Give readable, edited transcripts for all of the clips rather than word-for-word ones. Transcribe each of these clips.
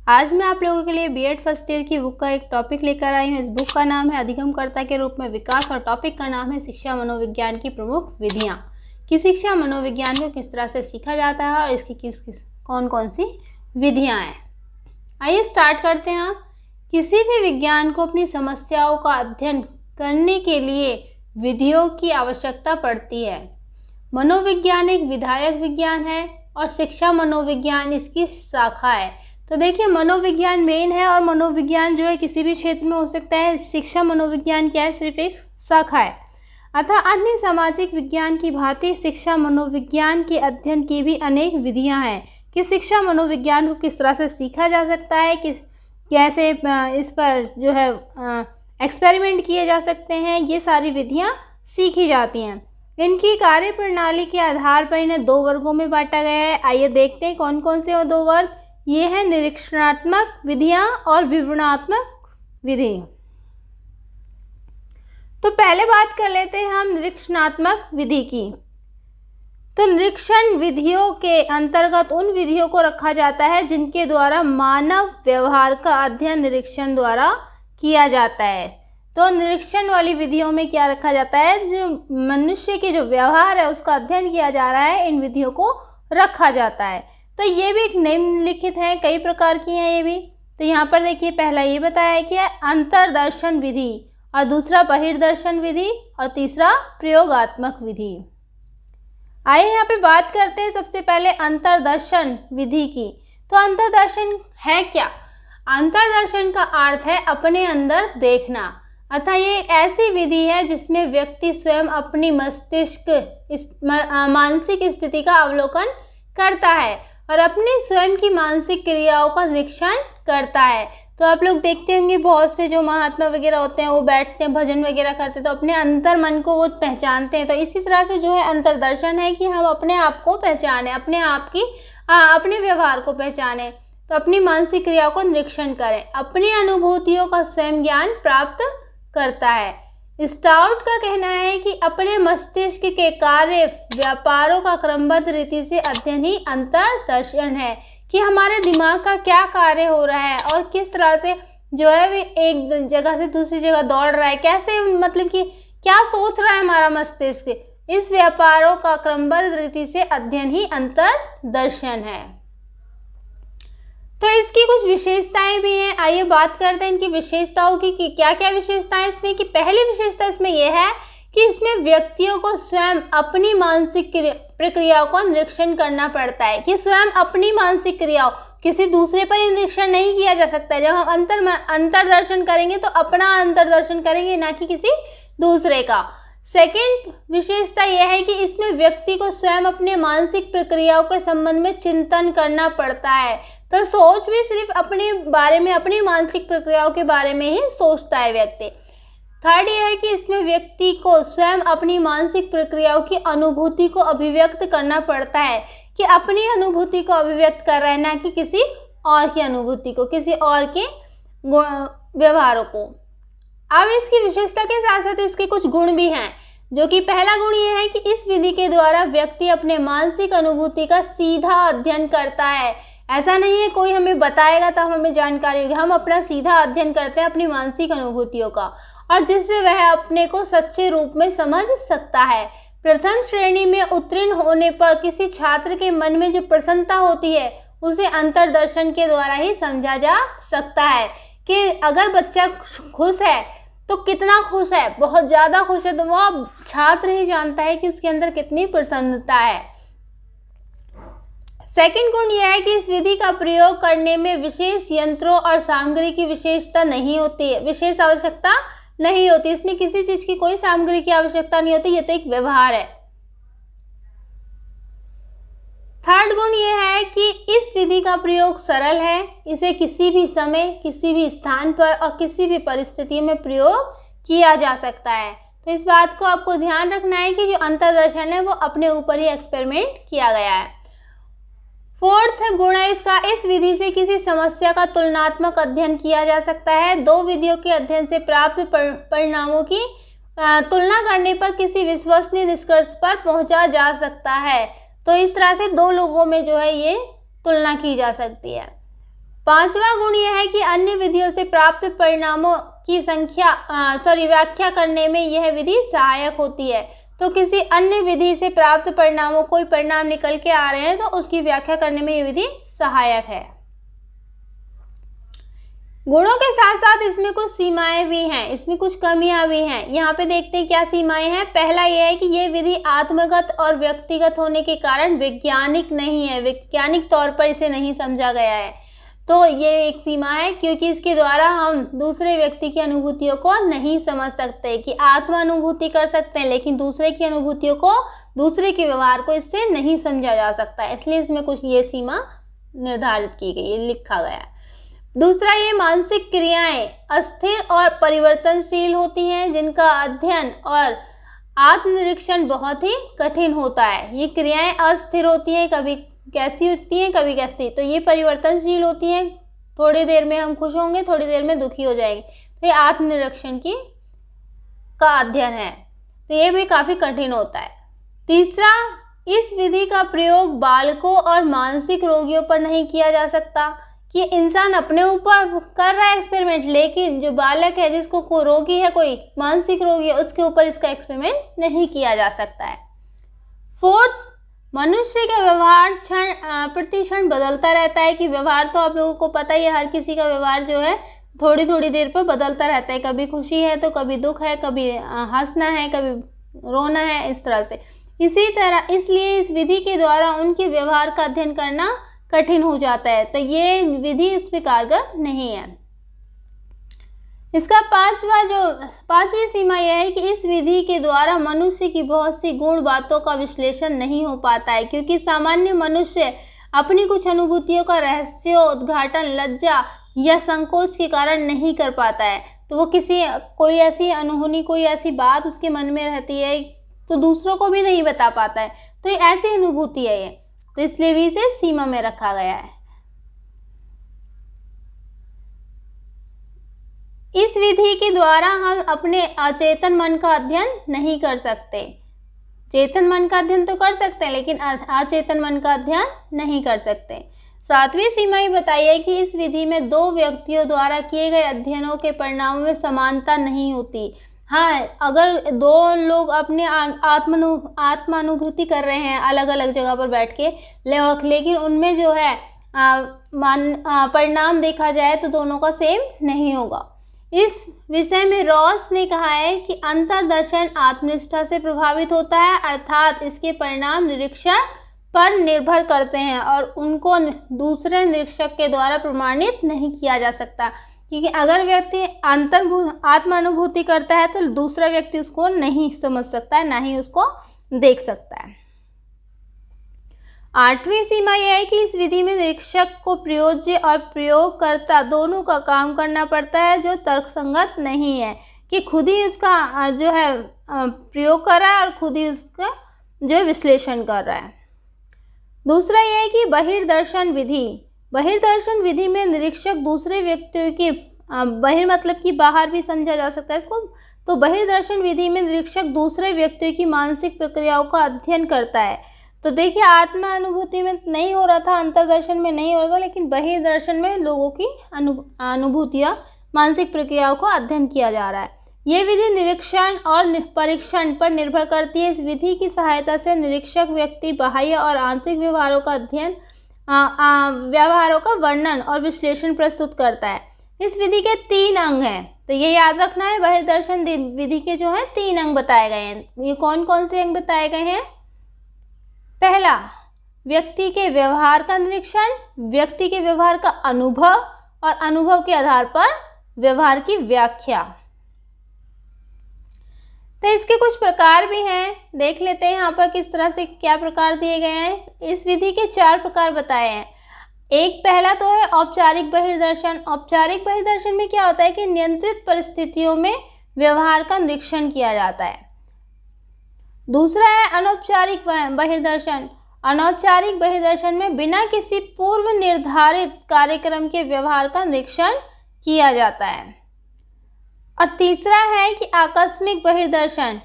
आज मैं आप लोगों के लिए बीएड फर्स्ट ईयर की बुक का एक टॉपिक लेकर आई हूँ। इस बुक का नाम है अधिगमकर्ता के रूप में विकास और टॉपिक का नाम है शिक्षा मनोविज्ञान की प्रमुख विधियाँ। कि शिक्षा मनोविज्ञान को किस तरह से सीखा जाता है और इसकी कौन कौन सी विधियाँ हैं। आइए स्टार्ट करते हैं। किसी भी विज्ञान को अपनी समस्याओं का अध्ययन करने के लिए विधियों की आवश्यकता पड़ती है। मनोविज्ञान एक विधायक विज्ञान है और शिक्षा मनोविज्ञान इसकी शाखा है। तो देखिए, मनोविज्ञान मेन है और मनोविज्ञान जो है किसी भी क्षेत्र में हो सकता है। शिक्षा मनोविज्ञान क्या है? सिर्फ एक शाखा है। अतः अन्य सामाजिक विज्ञान की भांति शिक्षा मनोविज्ञान के अध्ययन की भी अनेक विधियां हैं कि शिक्षा मनोविज्ञान को किस तरह से सीखा जा सकता है, कि कैसे इस पर जो है एक्सपेरिमेंट किए जा सकते हैं। ये सारी विधियां सीखी जाती हैं। इनकी कार्य प्रणाली के आधार पर इन्हें दो वर्गों में बांटा गया है। आइए देखते हैं कौन कौन से वो दो वर्ग। ये है निरीक्षणात्मक विधियां और विवरणात्मक विधि। तो पहले बात कर लेते हैं हम निरीक्षणात्मक विधि की। तो निरीक्षण विधियों के अंतर्गत उन विधियों को रखा जाता है जिनके द्वारा मानव व्यवहार का अध्ययन निरीक्षण द्वारा किया जाता है। तो निरीक्षण वाली विधियों में क्या रखा जाता है? जो मनुष्य के जो व्यवहार है उसका अध्ययन किया जा रहा है, इन विधियों को रखा जाता है। तो ये भी एक निम्नलिखित है, कई प्रकार की हैं ये भी। तो यहाँ पर देखिए, पहला ये बताया कि अंतर्दर्शन विधि और दूसरा बहिर्दर्शन विधि और तीसरा प्रयोगात्मक विधि। आइए यहाँ पे बात करते हैं सबसे पहले अंतर्दर्शन विधि की। तो अंतर्दर्शन है क्या? अंतर्दर्शन का अर्थ है अपने अंदर देखना। अतः ये एक ऐसी विधि है जिसमें व्यक्ति स्वयं अपनी मस्तिष्क मानसिक स्थिति का अवलोकन करता है और अपनी स्वयं की मानसिक क्रियाओं का निरीक्षण करता है। तो आप लोग देखते होंगे बहुत से जो महात्मा वगैरह होते हैं वो बैठते हैं, भजन वगैरह करते हैं, तो अपने अंतर मन को वो पहचानते हैं। तो इसी तरह से जो है अंतर्दर्शन है कि हम अपने आप को पहचाने, अपने आप की अपने व्यवहार को पहचाने, तो अपनी मानसिक क्रियाओं को निरीक्षण करें, अपनी अनुभूतियों का स्वयं ज्ञान प्राप्त करता है। स्टाउट का कहना है कि अपने मस्तिष्क के कार्य व्यापारों का क्रमबद्ध रीति से अध्ययन ही अंतर्दर्शन है, कि हमारे दिमाग का क्या कार्य हो रहा है और किस तरह से जो है वे एक जगह से दूसरी जगह दौड़ रहा है, कैसे मतलब कि क्या सोच रहा है हमारा मस्तिष्क। इस व्यापारों का क्रमबद्ध रीति से अध्ययन ही अंतर्दर्शन है। तो इसकी कुछ विशेषताएं भी हैं। आइए बात करते हैं इनकी विशेषताओं की कि क्या क्या विशेषताएं इसमें। कि पहली विशेषता इसमें यह है कि इसमें व्यक्तियों को स्वयं अपनी मानसिक प्रक्रियाओं का निरीक्षण करना पड़ता है, कि स्वयं अपनी मानसिक क्रियाओं, किसी दूसरे पर निरीक्षण नहीं किया जा सकता है। जब हम अंतर्दर्शन करेंगे तो अपना अंतर्दर्शन करेंगे, ना कि किसी दूसरे का। सेकंड विशेषता यह है कि इसमें व्यक्ति को स्वयं अपने मानसिक प्रक्रियाओं के संबंध में चिंतन करना पड़ता है। तो सोच भी सिर्फ अपने बारे में, अपनी मानसिक प्रक्रियाओं के बारे में ही सोचता है व्यक्ति। थर्ड यह है कि इसमें व्यक्ति को स्वयं अपनी मानसिक प्रक्रियाओं की अनुभूति को अभिव्यक्त करना पड़ता है, कि अपनी अनुभूति को अभिव्यक्त कर रहा है, ना कि किसी और की अनुभूति को, किसी और के व्यवहारों को। अब इसकी विशेषता के साथ साथ इसके कुछ गुण भी हैं, जो कि पहला गुण ये है कि इस विधि के द्वारा व्यक्ति अपने मानसिक अनुभूति का सीधा अध्ययन करता है। ऐसा नहीं है कोई हमें बताएगा तब हमें जानकारी होगी, हम अपना सीधा अध्ययन करते हैं अपनी मानसिक अनुभूतियों का, और जिससे वह अपने को सच्चे रूप में समझ सकता है। प्रथम श्रेणी में उत्तीर्ण होने पर किसी छात्र के मन में जो प्रसन्नता होती है उसे अंतर्दर्शन के द्वारा ही समझा जा सकता है। कि अगर बच्चा खुश है तो कितना खुश है, बहुत ज़्यादा खुश है, तो वह छात्र ही जानता है कि उसके अंदर कितनी प्रसन्नता है। सेकंड गुण यह है कि इस विधि का प्रयोग करने में विशेष यंत्रों और सामग्री की विशेषता नहीं होती है, विशेष आवश्यकता नहीं होती। इसमें किसी चीज की कोई सामग्री की आवश्यकता नहीं होती, ये तो एक व्यवहार है। थर्ड गुण यह है कि इस विधि का प्रयोग सरल है, इसे किसी भी समय, किसी भी स्थान पर और किसी भी परिस्थिति में प्रयोग किया जा सकता है। तो इस बात को आपको ध्यान रखना है कि जो अंतर्दर्शन है वो अपने ऊपर ही एक्सपेरिमेंट किया गया है। फोर्थ गुण है इसका, इस विधि से किसी समस्या का तुलनात्मक अध्ययन किया जा सकता है। दो विधियों के अध्ययन से प्राप्त परिणामों की तुलना करने पर किसी विश्वसनीय निष्कर्ष पर पहुंचा जा सकता है। तो इस तरह से दो लोगों में जो है ये तुलना की जा सकती है। पांचवा गुण यह है कि अन्य विधियों से प्राप्त परिणामों की व्याख्या करने में यह विधि सहायक होती है। तो किसी अन्य विधि से प्राप्त परिणामों, कोई परिणाम निकल के आ रहे हैं तो उसकी व्याख्या करने में यह विधि सहायक है। गुणों के साथ साथ इसमें कुछ सीमाएं भी हैं, इसमें कुछ कमियां भी हैं। यहाँ पे देखते हैं क्या सीमाएं हैं। पहला यह है कि यह विधि आत्मगत और व्यक्तिगत होने के कारण वैज्ञानिक नहीं है, वैज्ञानिक तौर पर इसे नहीं समझा गया है। तो ये एक सीमा है, क्योंकि इसके द्वारा हम दूसरे व्यक्ति की अनुभूतियों को नहीं समझ सकते। कि आत्मा अनुभूति कर सकते हैं लेकिन दूसरे की अनुभूतियों को, दूसरे के व्यवहार को इससे नहीं समझा जा सकता, इसलिए इसमें कुछ ये सीमा निर्धारित की गई है, लिखा गया है। दूसरा, ये मानसिक क्रियाएं अस्थिर और परिवर्तनशील होती हैं, जिनका अध्ययन और आत्मनिरीक्षण बहुत ही कठिन होता है। ये क्रियाएं अस्थिर होती हैं, कभी कैसी होती हैं कभी कैसी, तो ये परिवर्तनशील होती हैं। थोड़ी देर में हम खुश होंगे, थोड़ी देर में दुखी हो जाएंगे, तो ये आत्मनिरीक्षण का अध्ययन है, तो ये भी काफी कठिन होता है। तीसरा, इस विधि का प्रयोग बालकों और मानसिक रोगियों पर नहीं किया जा सकता। कि इंसान अपने ऊपर कर रहा है एक्सपेरिमेंट, लेकिन जो बालक है, जिसको कोई रोगी है, कोई मानसिक रोगी है, उसके ऊपर इसका एक्सपेरिमेंट नहीं किया जा सकता है। फोर्थ, मनुष्य का व्यवहार क्षण प्रति क्षण बदलता रहता है। कि व्यवहार तो आप लोगों को पता ही है, हर किसी का व्यवहार जो है थोड़ी थोड़ी देर पर बदलता रहता है। कभी खुशी है तो कभी दुख है, कभी हंसना है, कभी रोना है, इस तरह से। इसी तरह इसलिए इस विधि के द्वारा उनके व्यवहार का अध्ययन करना कठिन हो जाता है, तो ये विधि इसमें कारगर नहीं है। इसका पांचवी सीमा यह है कि इस विधि के द्वारा मनुष्य की बहुत सी गूढ़ बातों का विश्लेषण नहीं हो पाता है। क्योंकि सामान्य मनुष्य अपनी कुछ अनुभूतियों का रहस्योद्घाटन लज्जा या संकोच के कारण नहीं कर पाता है। तो वो कोई ऐसी अनहोनी, कोई ऐसी बात उसके मन में रहती है तो दूसरों को भी नहीं बता पाता है, तो ये ऐसी अनुभूति है ये, तो इसलिए भी इसे सीमा में रखा गया है। इस विधि के द्वारा हम अपने अचेतन मन का अध्ययन नहीं कर सकते। चेतन मन का अध्ययन तो कर सकते हैं, लेकिन अचेतन मन का अध्ययन नहीं कर सकते। सातवीं सीमा ये बताई है कि इस विधि में दो व्यक्तियों द्वारा किए गए अध्ययनों के परिणामों में समानता नहीं होती। हाँ, अगर दो लोग अपने आत्मानुभूति कर रहे हैं अलग अलग जगह पर बैठ के, लेकिन उनमें जो है परिणाम देखा जाए तो दोनों का सेम नहीं होगा। इस विषय में रॉस ने कहा है कि अंतर्दर्शन आत्मनिष्ठा से प्रभावित होता है, अर्थात इसके परिणाम निरीक्षण पर निर्भर करते हैं और उनको दूसरे निरीक्षक के द्वारा प्रमाणित नहीं किया जा सकता। क्योंकि अगर व्यक्ति आत्मानुभूति करता है तो दूसरा व्यक्ति उसको नहीं समझ सकता है, ना ही उसको देख सकता है। आठवीं सीमा यह है कि इस विधि में निरीक्षक को प्रयोज्य और प्रयोगकर्ता दोनों का काम करना पड़ता है, जो तर्कसंगत नहीं है कि खुद ही उसका जो है प्रयोग कर रहा है और खुद ही उसका जो विश्लेषण कर रहा है। दूसरा यह है कि बहिर्दर्शन विधि में निरीक्षक दूसरे व्यक्तियों की बहिर मतलब कि बाहर भी समझा जा सकता है इसको। तो बहिर्दर्शन विधि में निरीक्षक दूसरे व्यक्तियों की मानसिक प्रक्रियाओं का अध्ययन करता है। तो देखिए, आत्मा अनुभूति में नहीं हो रहा था, अंतर्दर्शन में नहीं हो रहा था, लेकिन बहिर्दर्शन में लोगों की अनुभूतियाँ, मानसिक प्रक्रियाओं का अध्ययन किया जा रहा है। ये विधि निरीक्षण और परीक्षण पर निर्भर करती है। इस विधि की सहायता से निरीक्षक व्यक्ति बाह्य और आंतरिक व्यवहारों का अध्ययन, व्यवहारों का वर्णन और विश्लेषण प्रस्तुत करता है। इस विधि के 3 अंग हैं, तो ये याद रखना है। बहिर्दर्शन विधि के जो है 3 अंग बताए गए हैं। ये कौन कौन से अंग बताए गए हैं? पहला, व्यक्ति के व्यवहार का निरीक्षण, व्यक्ति के व्यवहार का अनुभव और अनुभव के आधार पर व्यवहार की व्याख्या। तो इसके कुछ प्रकार भी हैं, देख लेते हैं यहाँ पर किस तरह से क्या प्रकार दिए गए हैं। इस विधि के 4 प्रकार बताए हैं। एक पहला तो है औपचारिक बहिर्दर्शन। औपचारिक बहिर्दर्शन में क्या होता है कि नियंत्रित परिस्थितियों में व्यवहार का निरीक्षण किया जाता है। दूसरा है अनौपचारिक बहिर्दर्शन। अनौपचारिक बहिर्दर्शन में बिना किसी पूर्व निर्धारित कार्यक्रम के व्यवहार का निरीक्षण किया जाता है। और तीसरा है कि आकस्मिक बहिर्दर्शन।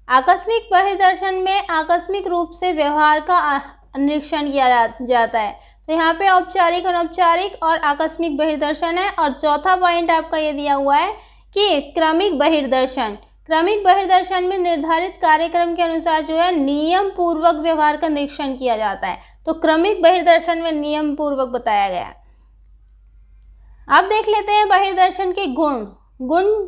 आकस्मिक बहिर्दर्शन में आकस्मिक रूप से व्यवहार का निरीक्षण किया जाता है। तो यहाँ पे औपचारिक, अनौपचारिक और आकस्मिक बहिर्दर्शन है। और चौथा पॉइंट आपका ये दिया हुआ है कि क्रमिक बहिर्दर्शन। क्रमिक बहिर्दर्शन में निर्धारित कार्यक्रम के अनुसार जो है नियम पूर्वक व्यवहार का निरीक्षण किया जाता है। तो क्रमिक बहिर्दर्शन में नियम पूर्वक बताया गया है। अब देख लेते हैं बहिर्दर्शन के गुण।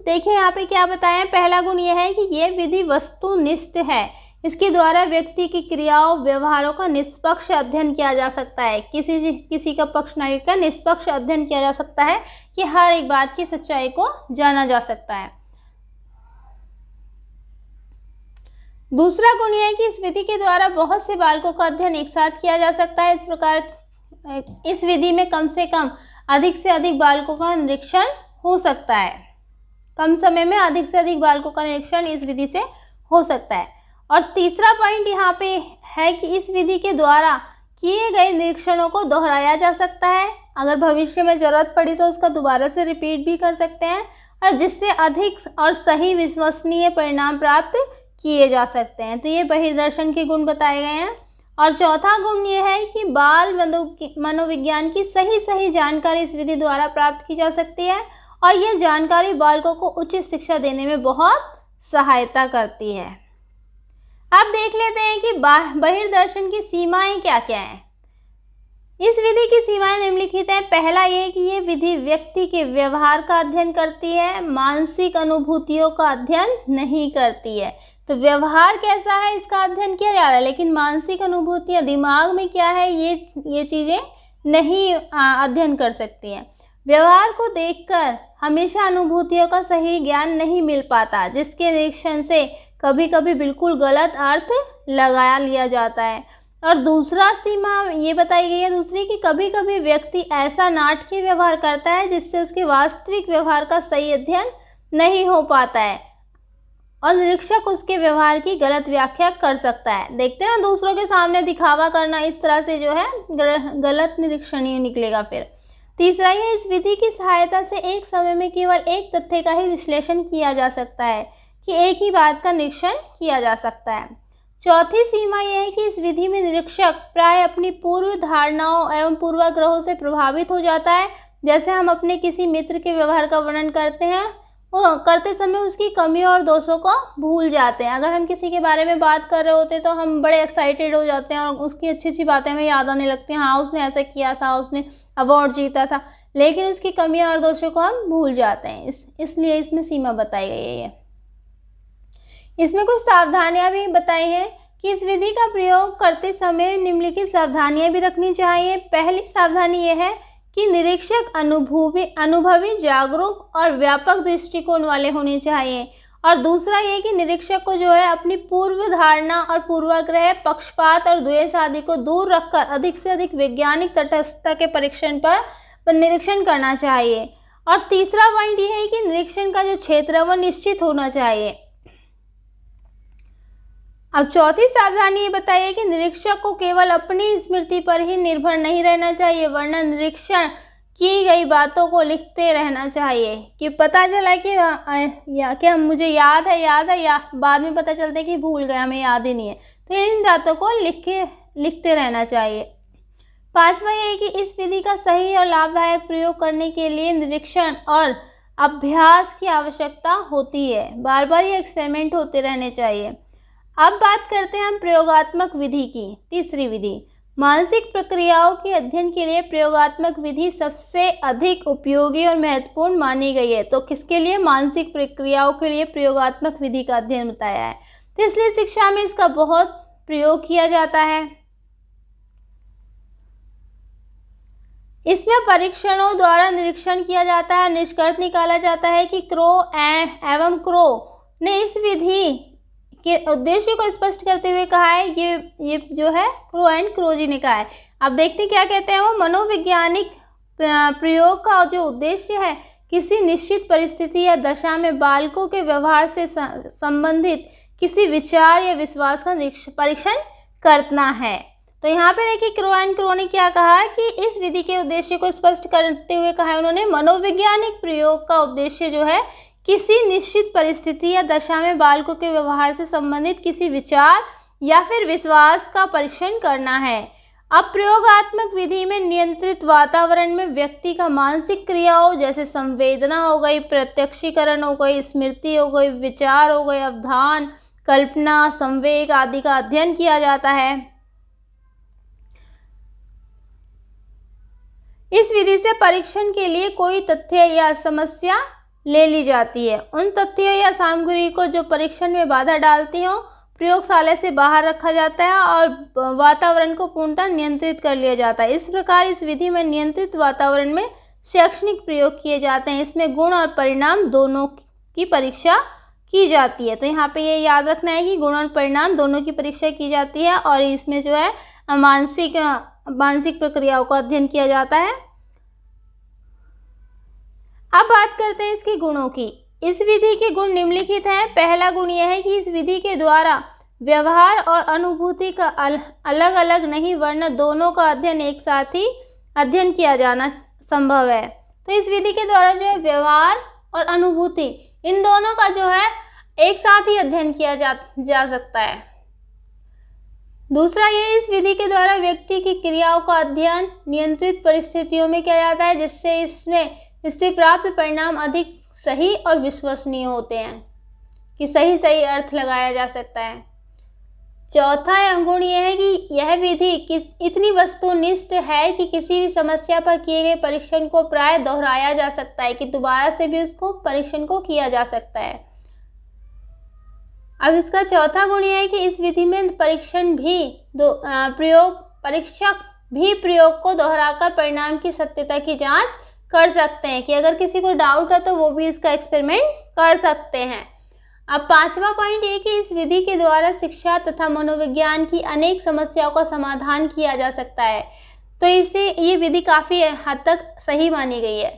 देखिए यहाँ पे क्या बताया है। पहला गुण यह है कि ये विधि वस्तुनिष्ठ है। इसके द्वारा व्यक्ति की क्रियाओं व्यवहारों का निष्पक्ष अध्ययन किया जा सकता है। किसी का पक्ष न लेकर निष्पक्ष अध्ययन किया जा सकता है कि हर एक बात की सच्चाई को जाना जा सकता है। दूसरा गुण यह है कि इस विधि के द्वारा बहुत से बालकों का अध्ययन एक साथ किया जा सकता है। इस प्रकार इस विधि में कम से कम अधिक से अधिक बालकों का निरीक्षण हो सकता है। कम समय में अधिक से अधिक बालकों का निरीक्षण इस विधि से हो सकता है। और तीसरा पॉइंट यहाँ पे है कि इस विधि के द्वारा किए गए निरीक्षणों को दोहराया जा सकता है। अगर भविष्य में ज़रूरत पड़ी तो उसका दोबारा से रिपीट भी कर सकते हैं, और जिससे अधिक और सही विश्वसनीय परिणाम प्राप्त किए जा सकते हैं। तो ये बहिर्दर्शन के गुण बताए गए हैं। और चौथा गुण ये है कि बाल मनोविज्ञान की सही जानकारी इस विधि द्वारा प्राप्त की जा सकती है, और यह जानकारी बालकों को उचित शिक्षा देने में बहुत सहायता करती है। अब देख लेते हैं कि बहिर्दर्शन की सीमाएं क्या क्या हैं। इस विधि की सीमाएं निम्नलिखित हैं। पहला ये है कि ये विधि व्यक्ति के व्यवहार का अध्ययन करती है, मानसिक अनुभूतियों का अध्ययन नहीं करती है। तो व्यवहार कैसा है इसका अध्ययन किया जा रहा है, लेकिन मानसिक अनुभूतियाँ, दिमाग में क्या है, ये चीज़ें नहीं अध्ययन कर सकती हैं। व्यवहार को देखकर हमेशा अनुभूतियों का सही ज्ञान नहीं मिल पाता, जिसके निरीक्षण से कभी कभी बिल्कुल गलत अर्थ लगा लिया जाता है। और दूसरा सीमा ये बताई गई है दूसरी कि कभी कभी व्यक्ति ऐसा नाटकीय व्यवहार करता है जिससे उसके वास्तविक व्यवहार का सही अध्ययन नहीं हो पाता है, और निरीक्षक उसके व्यवहार की गलत व्याख्या कर सकता है। देखते हैं ना, दूसरों के सामने दिखावा करना इस तरह से जो है गलत निरीक्षण ही निकलेगा। फिर तीसरा ये, इस विधि की सहायता से एक समय में केवल एक तथ्य का ही विश्लेषण किया जा सकता है, कि एक ही बात का निरीक्षण किया जा सकता है। चौथी सीमा यह है कि इस विधि में निरीक्षक प्राय अपनी पूर्व धारणाओं एवं पूर्वाग्रहों से प्रभावित हो जाता है। जैसे हम अपने किसी मित्र के व्यवहार का वर्णन करते हैं, वो करते समय उसकी कमियों और दोषों को भूल जाते हैं। अगर हम किसी के बारे में बात कर रहे होते हैं तो हम बड़े एक्साइटेड हो जाते हैं और उसकी अच्छी अच्छी बातें हमें याद आने लगती हैं। हाँ, उसने ऐसा किया था, उसने अवार्ड जीता था, लेकिन उसकी कमियां और दोषों को हम भूल जाते हैं। इसलिए इसमें सीमा बताई गई है। इसमें कुछ सावधानियां भी बताई हैं कि इस विधि का प्रयोग करते समय निम्नलिखित सावधानियां भी रखनी चाहिए। पहली सावधानी यह है कि निरीक्षक अनुभवी, जागरूक और व्यापक दृष्टिकोण वाले होने चाहिए। और दूसरा ये कि निरीक्षक को जो है अपनी पूर्व धारणा और पूर्वाग्रह, पक्षपात और द्वेष आदि को दूर रखकर अधिक से अधिक वैज्ञानिक तटस्थता के परीक्षण पर निरीक्षण करना चाहिए। और तीसरा पॉइंट ये है कि निरीक्षण का जो क्षेत्र है वो निश्चित होना चाहिए। अब चौथी सावधानी ये बताइए कि निरीक्षक को केवल अपनी स्मृति पर ही निर्भर नहीं रहना चाहिए, वरना निरीक्षण की गई बातों को लिखते रहना चाहिए। कि पता चला कि मुझे याद है या बाद में पता चलता है कि भूल गया, हमें याद ही नहीं है, तो इन बातों को लिखते रहना चाहिए। पांचवा ये है कि इस विधि का सही और लाभदायक प्रयोग करने के लिए निरीक्षण और अभ्यास की आवश्यकता होती है। बार बार ये एक्सपेरिमेंट होते रहने चाहिए। अब बात करते हैं हम प्रयोगात्मक विधि की। तीसरी विधि, मानसिक प्रक्रियाओं के अध्ययन के लिए प्रयोगात्मक विधि सबसे अधिक उपयोगी और महत्वपूर्ण मानी गई है। तो किसके लिए? मानसिक प्रक्रियाओं के लिए प्रयोगात्मक विधि का अध्ययन बताया है। तो इसलिए शिक्षा में इसका बहुत प्रयोग किया जाता है। इसमें परीक्षणों द्वारा निरीक्षण किया जाता है, निष्कर्ष निकाला जाता है कि क्रो एवं क्रो ने इस विधि के उद्देश्य को स्पष्ट करते हुए कहा है। ये जो है क्रो एंड क्रोजी ने कहा है। अब देखते हैं क्या कहते हैं वो। मनोवैज्ञानिक प्रयोग का जो उद्देश्य है किसी निश्चित परिस्थिति या दशा में बालकों के व्यवहार से संबंधित किसी विचार या विश्वास का परीक्षण करना है। तो यहाँ पे देखिए क्रो एंड क्रो ने क्या कहा कि इस विधि के उद्देश्य को स्पष्ट करते हुए कहा है उन्होंने, मनोवैज्ञानिक प्रयोग का उद्देश्य जो है किसी निश्चित परिस्थिति या दशा में बालकों के व्यवहार से संबंधित किसी विचार या फिर विश्वास का परीक्षण करना है। अब प्रयोगात्मक विधि में नियंत्रित वातावरण में व्यक्ति का मानसिक क्रियाओं जैसे संवेदना हो गई, प्रत्यक्षीकरण हो गई, स्मृति हो गई, विचार हो गए, अवधान, कल्पना, संवेग आदि का अध्ययन किया जाता है। इस विधि से परीक्षण के लिए कोई तथ्य या समस्या ले ली जाती है। उन तथ्यों या सामग्री को जो परीक्षण में बाधा डालती हो प्रयोगशाला से बाहर रखा जाता है और वातावरण को पूर्णतः नियंत्रित कर लिया जाता है। इस प्रकार इस विधि में नियंत्रित वातावरण में शैक्षणिक प्रयोग किए जाते हैं। इसमें गुण और परिणाम दोनों की परीक्षा की जाती है। तो यहाँ पे ये याद रखना है कि गुण और परिणाम दोनों की परीक्षा की जाती है और इसमें जो है मानसिक प्रक्रियाओं का अध्ययन किया जाता है। अब बात करते हैं इसके गुणों की। इस विधि के गुण निम्नलिखित हैं। पहला गुण यह है कि इस विधि के द्वारा व्यवहार और अनुभूति का अलग अलग नहीं वरन दोनों का अध्ययन एक साथ ही अध्ययन किया जाना संभव है। तो इस विधि के द्वारा जो है व्यवहार और अनुभूति इन दोनों का जो है एक साथ ही अध्ययन किया जा सकता है। दूसरा ये इस विधि के द्वारा व्यक्ति की क्रियाओं का अध्ययन नियंत्रित परिस्थितियों में किया जाता है जिससे इससे प्राप्त परिणाम अधिक सही और विश्वसनीय होते हैं कि सही अर्थ लगाया जा सकता है। चौथा गुण यह है कि यह विधि इतनी वस्तुनिष्ठ है कि किसी भी समस्या पर किए गए परीक्षण को प्राय दोहराया जा सकता है कि दोबारा से भी उसको परीक्षण को किया जा सकता है। अब इसका चौथा गुण यह है कि इस विधि में परीक्षक भी प्रयोग को दोहराकर परिणाम की सत्यता की जांच कर सकते हैं कि अगर किसी को डाउट है तो वो भी इसका एक्सपेरिमेंट कर सकते हैं। अब पांचवा पॉइंट ये कि इस विधि के द्वारा शिक्षा तथा मनोविज्ञान की अनेक समस्याओं का समाधान किया जा सकता है। तो इससे ये विधि काफ़ी हद तक सही मानी गई है।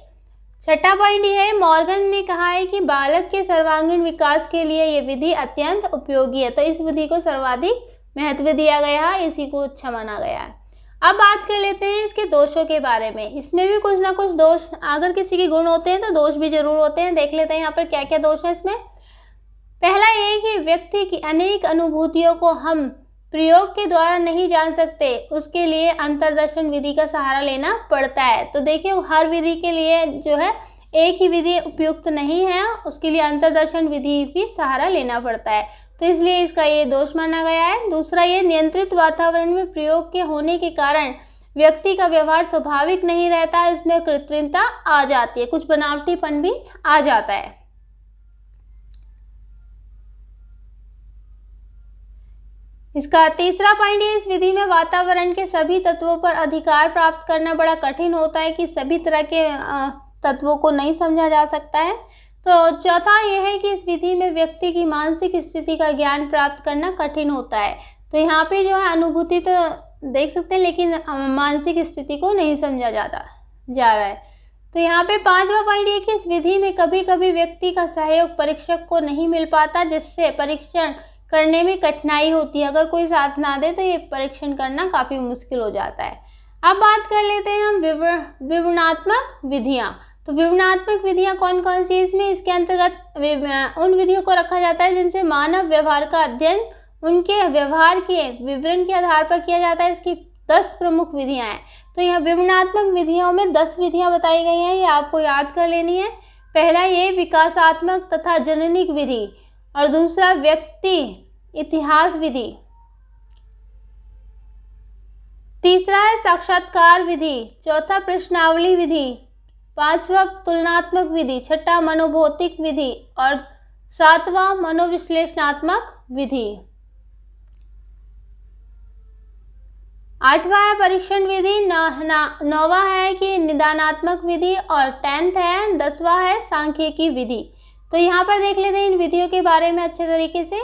छठा पॉइंट ये है, मॉर्गन ने कहा है कि बालक के सर्वांगीण विकास के लिए ये विधि अत्यंत उपयोगी है। तो इस विधि को सर्वाधिक महत्व दिया गया है, इसी को अच्छा माना गया है। अब बात कर लेते हैं इसके दोषों के बारे में। इसमें भी कुछ ना कुछ दोष, अगर किसी के गुण होते हैं तो दोष भी जरूर होते हैं। देख लेते हैं यहाँ पर क्या क्या दोष है इसमें। पहला ये कि व्यक्ति की अनेक अनुभूतियों को हम प्रयोग के द्वारा नहीं जान सकते, उसके लिए अंतर्दर्शन विधि का सहारा लेना पड़ता है। तो देखिए हर विधि के लिए जो है एक ही विधि उपयुक्त नहीं है, उसके लिए अंतर्दर्शन विधि भी सहारा लेना पड़ता है। तो इसलिए इसका ये दोष माना गया है। दूसरा ये नियंत्रित वातावरण में प्रयोग के होने के कारण व्यक्ति का व्यवहार स्वाभाविक नहीं रहता, इसमें कृत्रिमता आ जाती है, कुछ बनावटीपन भी आ जाता है। इसका तीसरा पॉइंट ये, इस विधि में वातावरण के सभी तत्वों पर अधिकार प्राप्त करना बड़ा कठिन होता है कि सभी तरह के तत्वों को नहीं समझा जा सकता है। तो चौथा यह है कि इस विधि में व्यक्ति की मानसिक स्थिति का ज्ञान प्राप्त करना कठिन होता है। तो यहाँ पे जो है अनुभूति तो देख सकते हैं लेकिन मानसिक स्थिति को नहीं समझा जा रहा है। तो यहाँ पे पांचवा पॉइंट ये कि इस विधि में कभी कभी व्यक्ति का सहयोग परीक्षक को नहीं मिल पाता, जिससे परीक्षण करने में कठिनाई होती है। अगर कोई साथ ना दे तो ये परीक्षण करना काफ़ी मुश्किल हो जाता है। अब बात कर लेते हैं हम विवरणात्मक विधियाँ। तो विवरणात्मक विधियाँ कौन कौन सी है इसमें? इसके अंतर्गत उन विधियों को रखा जाता है जिनसे मानव व्यवहार का अध्ययन उनके व्यवहार के विवरण के आधार पर किया जाता है। इसकी 10 प्रमुख विधियाँ हैं। तो यह विवरणात्मक विधियों में 10 विधियाँ बताई गई हैं, ये आपको याद कर लेनी है। पहला ये विकासात्मक तथा जननिक विधि, और दूसरा व्यक्ति इतिहास विधि, तीसरा है साक्षात्कार विधि, चौथा प्रश्नावली विधि, पांचवा तुलनात्मक विधि, छठा मनोभौतिक विधि और सातवां मनोविश्लेषणात्मक विधि। आठवां है परीक्षण विधि, नौवां है कि निदानात्मक विधि और 10th है 10वां है सांख्यिकी विधि। तो यहाँ पर देख लेते हैं इन विधियों के बारे में अच्छे तरीके से।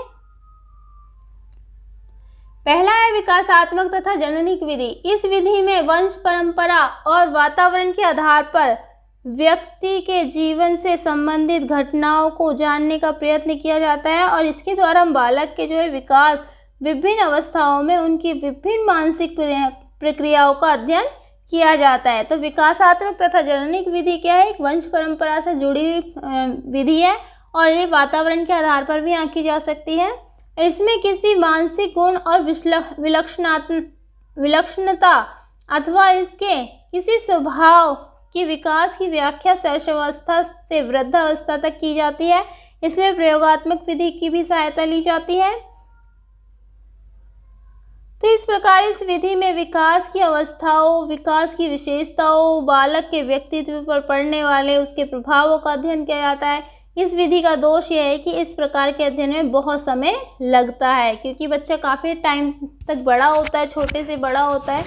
पहला है विकासात्मक तथा जननिक विधि। इस विधि में वंश परंपरा और वातावरण के आधार पर व्यक्ति के जीवन से संबंधित घटनाओं को जानने का प्रयत्न किया जाता है और इसके द्वारा बालक के जो है विकास विभिन्न अवस्थाओं में उनकी विभिन्न मानसिक प्रक्रियाओं का अध्ययन किया जाता है। तो विकासात्मक तथा जननिक विधि क्या है? एक वंश परंपरा से जुड़ी हुई विधि है और ये वातावरण के आधार पर भी आंकी जा सकती है। इसमें किसी मानसिक गुण और विलक्षणता अथवा इसके किसी स्वभाव के विकास की व्याख्या शैशवावस्था से वृद्धावस्था तक की जाती है। इसमें प्रयोगात्मक विधि की भी सहायता ली जाती है। तो इस प्रकार इस विधि में विकास की अवस्थाओं, विकास की विशेषताओं, बालक के व्यक्तित्व पर पड़ने वाले उसके प्रभावों का अध्ययन किया जाता है। इस विधि का दोष यह है कि इस प्रकार के अध्ययन में बहुत समय लगता है, क्योंकि बच्चा काफ़ी टाइम तक बड़ा होता है, छोटे से बड़ा होता है।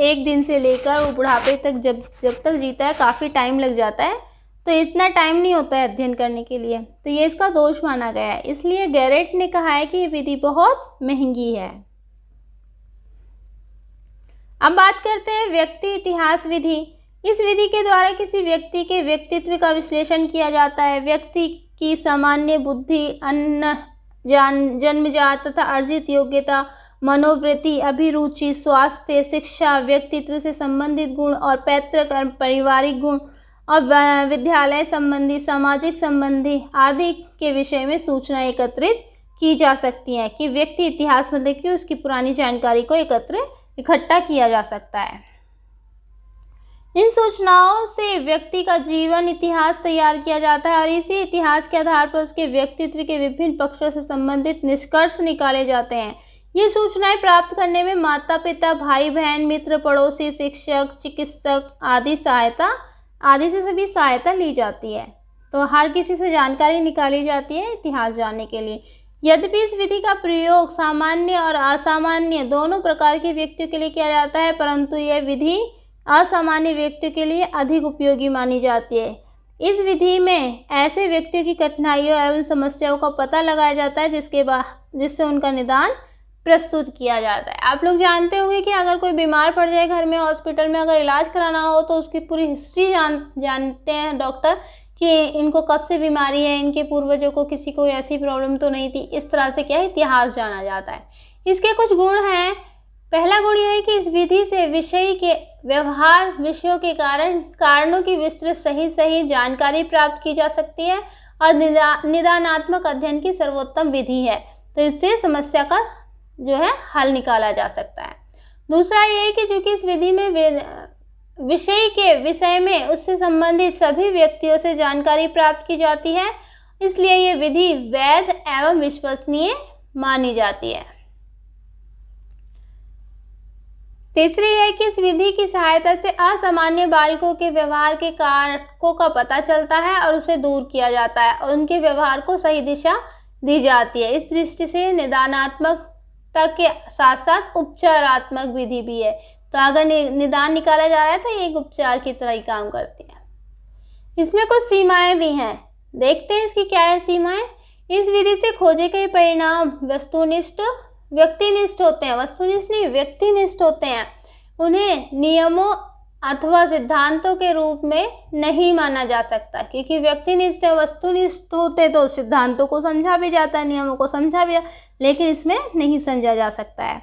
एक दिन से लेकर वो बुढ़ापे तक जब तक जीता है काफ़ी टाइम लग जाता है, तो इतना टाइम नहीं होता है अध्ययन करने के लिए। तो ये इसका दोष माना गया है। इसलिए गैरेट ने कहा है कि ये विधि बहुत महंगी है। अब बात करते हैं व्यक्ति इतिहास विधि। इस विधि के द्वारा किसी व्यक्ति के व्यक्तित्व का विश्लेषण किया जाता है। व्यक्ति की सामान्य बुद्धि, जन्मजात तथा अर्जित योग्यता, मनोवृत्ति, अभिरुचि, स्वास्थ्य, शिक्षा, व्यक्तित्व से संबंधित गुण और पैतृक और पारिवारिक गुण और विद्यालय संबंधी, सामाजिक संबंधी आदि के विषय में सूचना एकत्रित की जा सकती है। कि व्यक्ति इतिहास मतलब कि उसकी पुरानी जानकारी को इकट्ठा किया जा सकता है। इन सूचनाओं से व्यक्ति का जीवन इतिहास तैयार किया जाता है और इसी इतिहास के आधार पर उसके व्यक्तित्व के विभिन्न पक्षों से संबंधित निष्कर्ष निकाले जाते हैं। ये सूचनाएं प्राप्त करने में माता पिता, भाई बहन, मित्र, पड़ोसी, शिक्षक, चिकित्सक आदि से सभी सहायता ली जाती है। तो हर किसी से जानकारी निकाली जाती है इतिहास जानने के लिए। यद्यपि इस विधि का प्रयोग सामान्य और असामान्य दोनों प्रकार के व्यक्तियों के लिए किया जाता है, परंतु यह विधि असामान्य व्यक्तियों के लिए अधिक उपयोगी मानी जाती है। इस विधि में ऐसे व्यक्तियों की कठिनाइयों एवं समस्याओं का पता लगाया जाता है जिससे उनका निदान प्रस्तुत किया जाता है। आप लोग जानते होंगे कि अगर कोई बीमार पड़ जाए घर में, हॉस्पिटल में अगर इलाज कराना हो तो उसकी पूरी हिस्ट्री जानते हैं डॉक्टर कि इनको कब से बीमारी है, इनके पूर्वजों को किसी को ऐसी प्रॉब्लम तो नहीं थी। इस तरह से क्या है, इतिहास जाना जाता है। इसके कुछ गुण हैं। पहला गुण यह है कि इस विधि से विषय के व्यवहार, विषयों के कारणों की विस्तृत सही जानकारी प्राप्त की जा सकती है और निदानात्मक अध्ययन की सर्वोत्तम विधि है। तो इससे समस्या का जो है हल निकाला जा सकता है। दूसरा ये है कि चूंकि इस विधि में विषय में उससे संबंधित सभी व्यक्तियों से जानकारी प्राप्त की जाती है, इसलिए ये विधि वैध एवं विश्वसनीय मानी जाती है। तीसरी है कि इस विधि की सहायता से असामान्य बालकों के व्यवहार के कारकों का पता चलता है और उसे दूर किया जाता है और उनके व्यवहार को सही दिशा दी जाती है। इस दृष्टि से निदानात्मकता के साथ साथ उपचारात्मक विधि भी है। तो अगर निदान निकाला जा रहा है तो ये एक उपचार की तरह ही काम करती है। इसमें कुछ सीमाएं भी हैं, देखते हैं इसकी क्या है सीमाएं। इस विधि से खोजे गए परिणाम व्यक्तिनिष्ठ होते हैं, वस्तुनिष्ठ नहीं व्यक्तिनिष्ठ होते हैं। उन्हें नियमों अथवा सिद्धांतों के रूप में नहीं माना जा सकता, क्योंकि व्यक्तिनिष्ठ वस्तुनिष्ठ होते तो सिद्धांतों को समझा भी जाता है, नियमों को समझा भी, लेकिन इसमें नहीं समझा जा सकता है।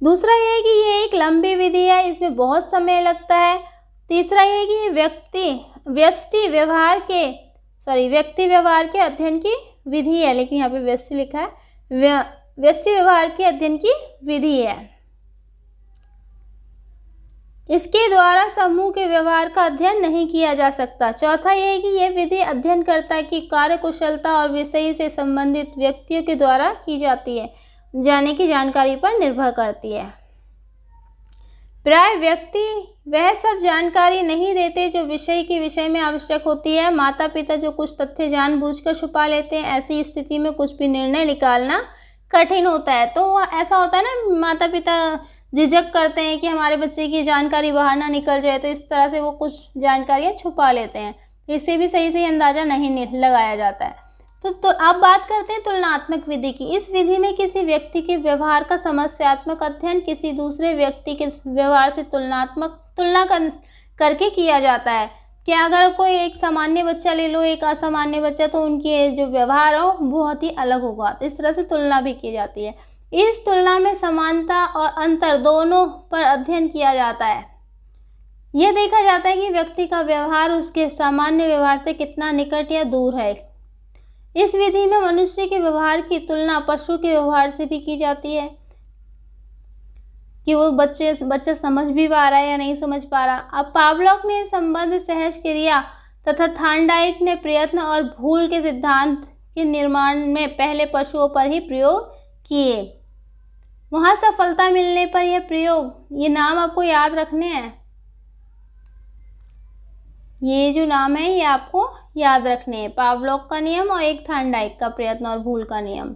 दूसरा यह है कि ये एक लंबी विधि है, इसमें बहुत समय लगता है। तीसरा यह है कि ये व्यक्ति व्यवहार के अध्ययन की विधि है, लेकिन यहाँ पे व्यष्टि लिखा है, व्यष्टि व्यवहार के अध्ययन की विधि है। इसके द्वारा समूह के व्यवहार का अध्ययन नहीं किया जा सकता। चौथा यह है कि यह विधि अध्ययनकर्ता की कार्यकुशलता और विषय से संबंधित व्यक्तियों के द्वारा की जाती है, जाने की जानकारी पर निर्भर करती है। प्राय व्यक्ति वह सब जानकारी नहीं देते जो विषय में आवश्यक होती है। माता पिता जो कुछ तथ्य जानबूझकर छुपा लेते हैं, ऐसी स्थिति में कुछ भी निर्णय निकालना कठिन होता है। तो ऐसा होता है ना, माता पिता झिझक करते हैं कि हमारे बच्चे की जानकारी बाहर ना निकल जाए, तो इस तरह से वो कुछ जानकारियाँ छुपा लेते हैं। इससे भी सही अंदाज़ा नहीं लगाया जाता है। तो अब बात करते हैं तुलनात्मक विधि की। इस विधि में किसी व्यक्ति के व्यवहार का समस्यात्मक अध्ययन किसी दूसरे व्यक्ति के व्यवहार से तुलना करके किया जाता है। कि अगर कोई एक सामान्य बच्चा ले लो, एक असामान्य बच्चा, तो उनके जो व्यवहार हो बहुत ही अलग होगा। तो इस तरह से तुलना भी की जाती है। इस तुलना में समानता और अंतर दोनों पर अध्ययन किया जाता है। यह देखा जाता है कि व्यक्ति का व्यवहार उसके सामान्य व्यवहार से कितना निकट या दूर है। इस विधि में मनुष्य के व्यवहार की तुलना पशु के व्यवहार से भी की जाती है। कि वो बच्चा समझ भी पा रहा है या नहीं समझ पा रहा। अब पावलोव ने संबंध सहज क्रिया तथा थॉर्नडाइक ने प्रयत्न और भूल के सिद्धांत के निर्माण में पहले पशुओं पर ही प्रयोग किए। वहाँ सफलता मिलने पर यह प्रयोग, ये नाम आपको याद रखने हैं, ये जो नाम है ये आपको याद रखने हैं, पावलोव का नियम और एक थॉर्नडाइक का प्रयत्न और भूल का नियम।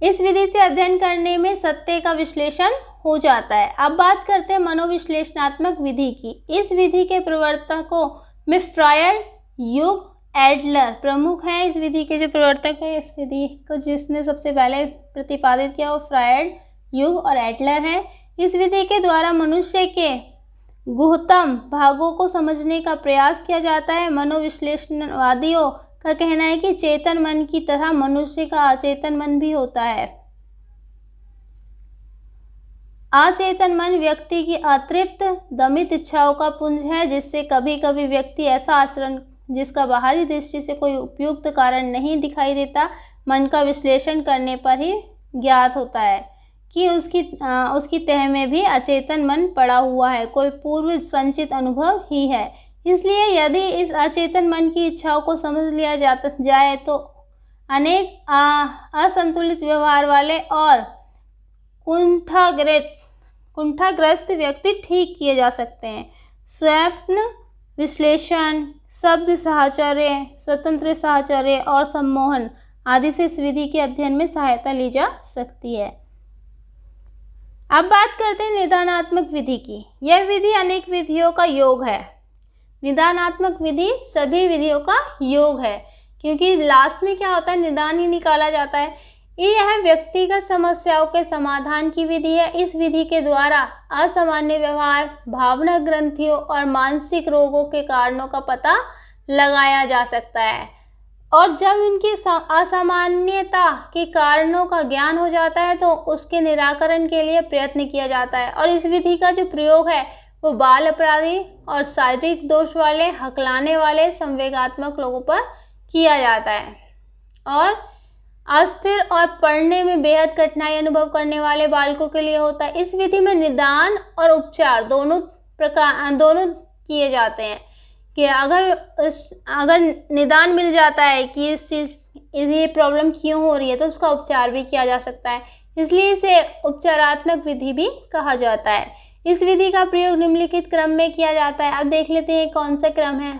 इस विधि से अध्ययन करने में सत्य का विश्लेषण हो जाता है। अब बात करते हैं मनोविश्लेषणात्मक विधि की। इस विधि के प्रवर्तकों में फ्रायड, युग, एडलर प्रमुख हैं। इस विधि के जो प्रवर्तक हैं, इस विधि को जिसने सबसे पहले प्रतिपादित किया वो फ्रायड, युग और एडलर हैं। इस विधि के द्वारा मनुष्य के गुहतम भागों को समझने का प्रयास किया जाता है। मनोविश्लेषणवादियों का कहना है कि चेतन मन की तरह मनुष्य का अचेतन मन भी होता है। अचेतन मन व्यक्ति की अतृप्त दमित इच्छाओं का पुंज है, जिससे कभी कभी व्यक्ति ऐसा आचरण जिसका बाहरी दृष्टि से कोई उपयुक्त कारण नहीं दिखाई देता, मन का विश्लेषण करने पर ही ज्ञात होता है कि उसकी तह में भी अचेतन मन पड़ा हुआ है, कोई पूर्व संचित अनुभव ही है। इसलिए यदि इस अचेतन मन की इच्छाओं को समझ लिया जाए तो अनेक असंतुलित व्यवहार वाले और कुंठाग्रस्त व्यक्ति ठीक किए जा सकते हैं। स्वप्न विश्लेषण, शब्द साहचर्य, स्वतंत्र साहचर्य और सम्मोहन आदि से इस विधि के अध्ययन में सहायता ली जा सकती है। अब बात करते हैं निदानात्मक विधि की। यह विधि अनेक विधियों का योग है। निदानात्मक विधि सभी विधियों का योग है, क्योंकि लास्ट में क्या होता है, निदान ही निकाला जाता है। यह व्यक्तिगत समस्याओं के समाधान की विधि है। इस विधि के द्वारा असामान्य व्यवहार, भावना ग्रंथियों और मानसिक रोगों के कारणों का पता लगाया जा सकता है, और जब इनकी असामान्यता के कारणों का ज्ञान हो जाता है तो उसके निराकरण के लिए प्रयत्न किया जाता है। और इस विधि का जो प्रयोग है वो बाल अपराधी और शारीरिक दोष वाले, हकलाने वाले, संवेगात्मक लोगों पर किया जाता है, और अस्थिर और पढ़ने में बेहद कठिनाई अनुभव करने वाले बालकों के लिए होता है। इस विधि में निदान और उपचार दोनों किए जाते हैं कि अगर निदान मिल जाता है कि ये प्रॉब्लम क्यों हो रही है तो उसका उपचार भी किया जा सकता है। इसलिए इसे उपचारात्मक विधि भी कहा जाता है। इस विधि का प्रयोग निम्नलिखित क्रम में किया जाता है। अब देख लेते हैं कौन सा क्रम है।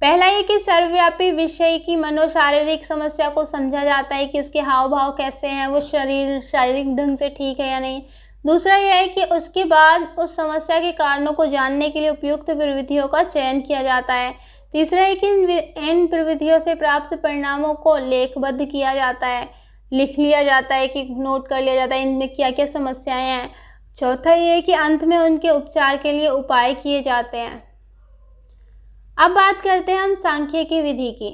पहला ये कि सर्वव्यापी विषय की मनोशारीरिक समस्या को समझा जाता है कि उसके हाव भाव कैसे हैं, वो शारीरिक ढंग से ठीक है या नहीं। दूसरा यह है कि उसके बाद उस समस्या के कारणों को जानने के लिए उपयुक्त प्रविधियों का चयन किया जाता है। तीसरा है कि इन प्रविधियों से प्राप्त परिणामों को लेखबद्ध किया जाता है, लिख लिया जाता है, कि नोट कर लिया जाता है इनमें क्या क्या समस्याएं हैं। चौथा ये है कि अंत में उनके उपचार के लिए उपाय किए जाते हैं। अब बात करते हैं हम सांख्यिकी विधि की,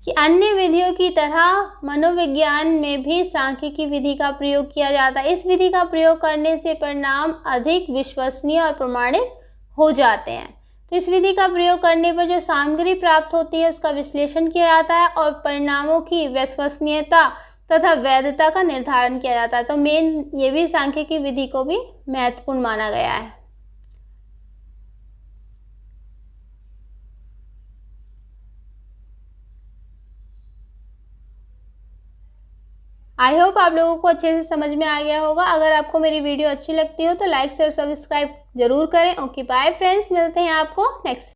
कि अन्य विधियों की तरह मनोविज्ञान में भी सांख्यिकी विधि का प्रयोग किया जाता है। इस विधि का प्रयोग करने से परिणाम अधिक विश्वसनीय और प्रमाणित हो जाते हैं। तो इस विधि का प्रयोग करने पर जो सामग्री प्राप्त होती है उसका विश्लेषण किया जाता है और परिणामों की विश्वसनीयता तथा वैधता का निर्धारण किया जाता है। तो मेन ये भी सांख्यिकी विधि को भी महत्वपूर्ण माना गया है। आई होप आप लोगों को अच्छे से समझ में आ गया होगा। अगर आपको मेरी वीडियो अच्छी लगती हो तो लाइक शेयर सब्सक्राइब जरूर करें। ओके बाय फ्रेंड्स, मिलते हैं आपको नेक्स्ट